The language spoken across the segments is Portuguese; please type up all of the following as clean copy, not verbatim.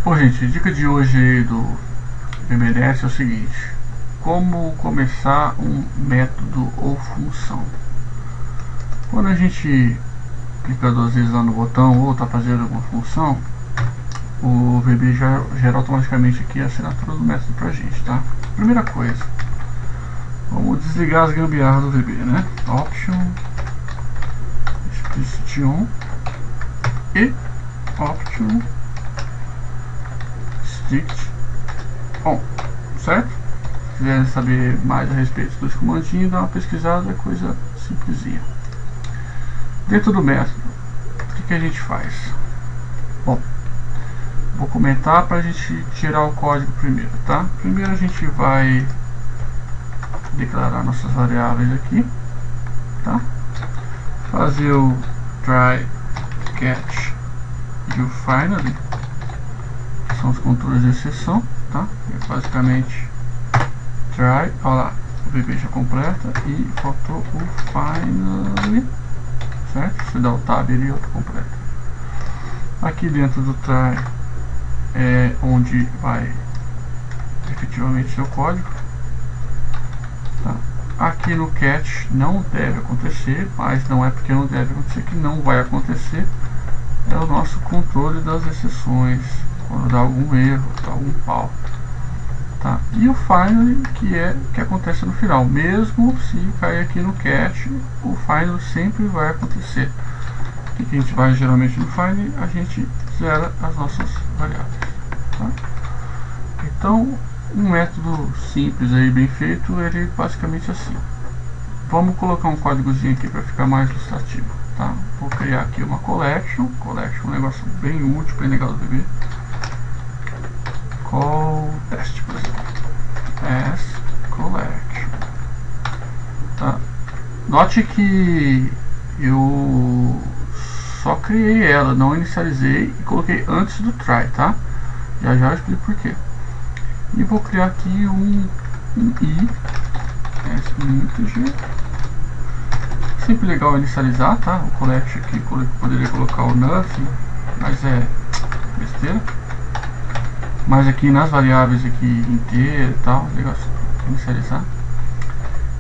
Bom, gente, a dica de hoje aí do VBDS é o seguinte: como começar um método ou função. Quando a gente clica 2 vezes lá no botão ou está fazendo alguma função, o VB já gera automaticamente aqui a assinatura do método pra gente, tá? Primeira coisa, vamos desligar as gambiarras do VB, né? Option, explicit on e option strict on, certo? Se quiserem saber mais a respeito dos comandinhos, dá uma pesquisada, é coisa simplesinha. Dentro do método, o que a gente faz? Bom, vou comentar para a gente tirar o código primeiro, tá? Primeiro a gente vai declarar nossas variáveis aqui, tá? Fazer o try, catch e o finally, que são os controles de exceção, tá? É basicamente try, olha lá, o VB já completa e faltou o finally, certo? Você dá o tab ali e outro completa. Aqui dentro do try é onde vai efetivamente seu código, tá? Aqui no catch não deve acontecer, mas não é porque não deve acontecer que não vai acontecer. É o nosso controle das exceções, quando dá algum erro, dá algum pau, tá? E o finally, que é o que acontece no final, mesmo se cair aqui no catch, o finally sempre vai acontecer. O que a gente vai geralmente no finally? A gente zera as nossas variáveis, tá? Então, um método simples aí, bem feito, ele é basicamente assim. Vamos colocar um códigozinho aqui para ficar mais ilustrativo, tá? Vou criar aqui uma collection é um negócio bem útil, bem legal do VB. Call test, por exemplo, as collection, tá? Note que eu só criei ela, não inicializei e coloquei antes do try, tá? Já eu explico por quê. E vou criar aqui um i as integer. Sempre legal inicializar, tá? O collection aqui poderia colocar o nothing, mas é besteira. Mas aqui nas variáveis aqui inteira e tal, legal inicializar.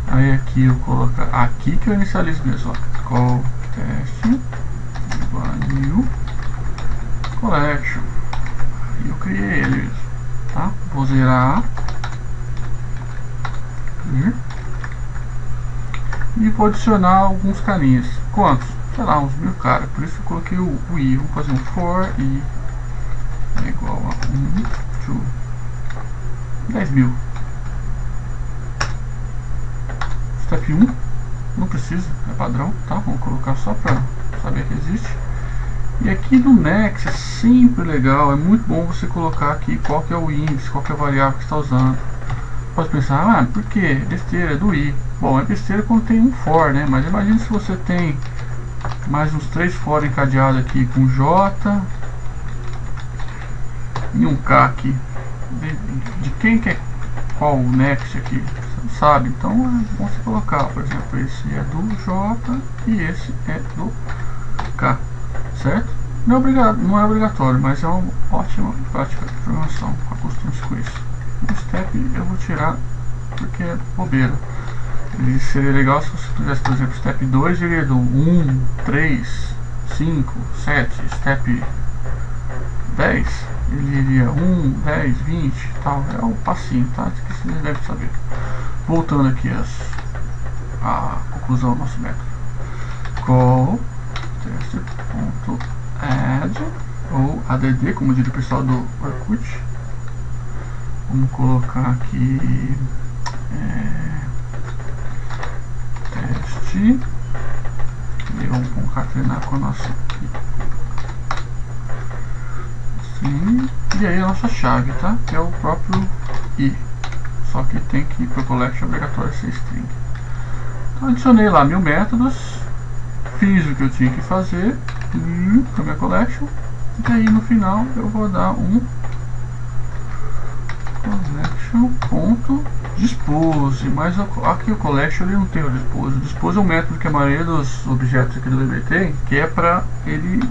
Aí aqui eu coloco aqui que eu inicializo mesmo, ó. Call test new collection. Aí eu criei ele mesmo, tá? Vou zerar e vou adicionar alguns carinhas. Quantos? Sei lá, uns 1000 caras. Por isso eu coloquei o i. Vou fazer um for i é igual a 10.000. Step 1 não precisa, é padrão, tá? Vamos colocar só para saber que existe. E aqui no next é sempre legal, é muito bom você colocar aqui qual que é o índice, qual que é a variável que está usando. Pode pensar, por que? Besteira, é do i. Bom, é besteira quando tem um for, né? Mas imagine se você tem mais uns 3 for encadeados aqui com j e um k aqui. De quem que é qual o next aqui? Você não sabe, então é bom você colocar, por exemplo, esse é do j e esse é do k, certo? Não é obrigatório, mas é uma ótima prática de programação. Acostume-se com isso. O step eu vou tirar porque é bobeira. Ele seria legal se você tivesse, por exemplo, step 2 iria do 1, 3, 5, 7, step 10 ele iria 1, 10, 20 e tal. É o passinho, tá? Que você deve saber. Voltando aqui a conclusão do nosso método. Call test.add ou add, como diria o pessoal do Orkut. Vamos colocar aqui teste e vamos concatenar com a nossa assim, e aí a nossa chave, tá? Que é o próprio i, só que tem que ir para o collection obrigatório ser string. Então adicionei lá 1000 métodos, fiz o que eu tinha que fazer para minha collection, e aí no final eu vou dar um collection.dispose, mas aqui o collection ele não tem o dispose. O dispose é um método que a maioria dos objetos aqui do VB tem, que é para ele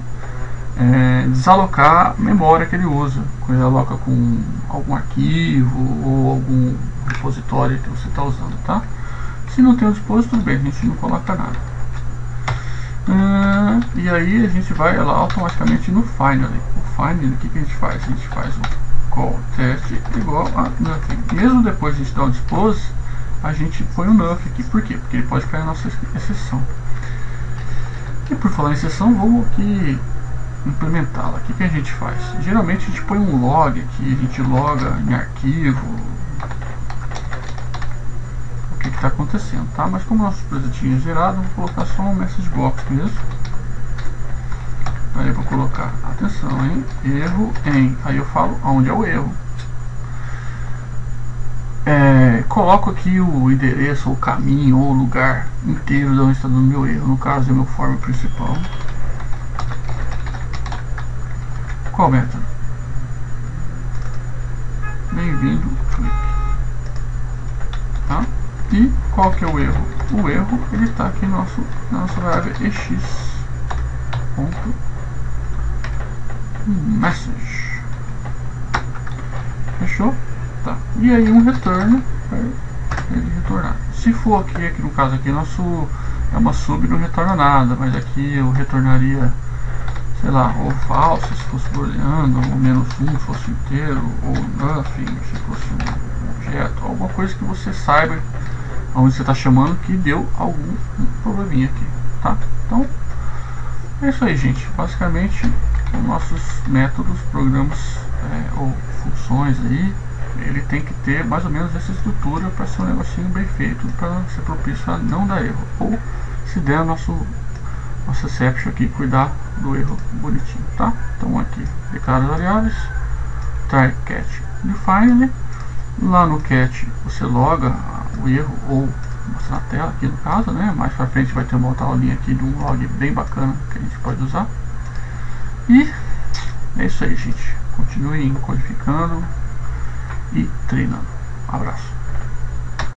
desalocar a memória que ele usa, quando ele aloca com algum arquivo ou algum repositório que você está usando, tá? Se não tem o disposto, tudo bem, a gente não coloca nada. E aí a gente vai lá automaticamente no finally. O finally, o que a gente faz? A gente faz o call test igual a nothing. Mesmo depois de a gente dar o dispose, a gente põe o nothing aqui. Por quê? Porque ele pode cair na nossa exceção. E por falar em exceção, vamos aqui implementá-la. O que a gente faz? Geralmente a gente põe um log aqui, a gente loga em arquivo o que está acontecendo, tá? Mas como nosso projetinho é gerado, vou colocar só um message box mesmo. Aí eu vou colocar, atenção, hein? Erro em, aí eu falo onde é o erro. Coloco aqui o endereço, ou o caminho, ou o lugar inteiro de onde está dando meu erro. No caso é meu form principal. Qual método? Bem-vindo, click. Tá? E qual que é o erro? O erro ele está aqui na nossa variável ex.message. Fechou? Tá. E aí um retorno para ele retornar. Se for aqui no caso aqui nosso é uma sub, não retorna nada, mas aqui eu retornaria, sei lá, ou falso se fosse booleano, ou -1 se fosse inteiro, ou nothing se fosse um objeto, alguma coisa que você saiba onde você está chamando que deu algum probleminha aqui, tá? Então é isso aí, gente. Basicamente os nossos métodos, programas ou funções aí, ele tem que ter mais ou menos essa estrutura para ser um negocinho bem feito, para ser propício a não dar erro, ou se der nosso exception aqui, cuidar do erro bonitinho, tá? Então aqui, declara variáveis, try catch define, lá no catch você loga o erro ou mostra na tela aqui no caso, né? Mais pra frente vai ter uma outra aulinha aqui de um log bem bacana que a gente pode usar. E é isso aí, gente. Continuem codificando e treinando. Abraço.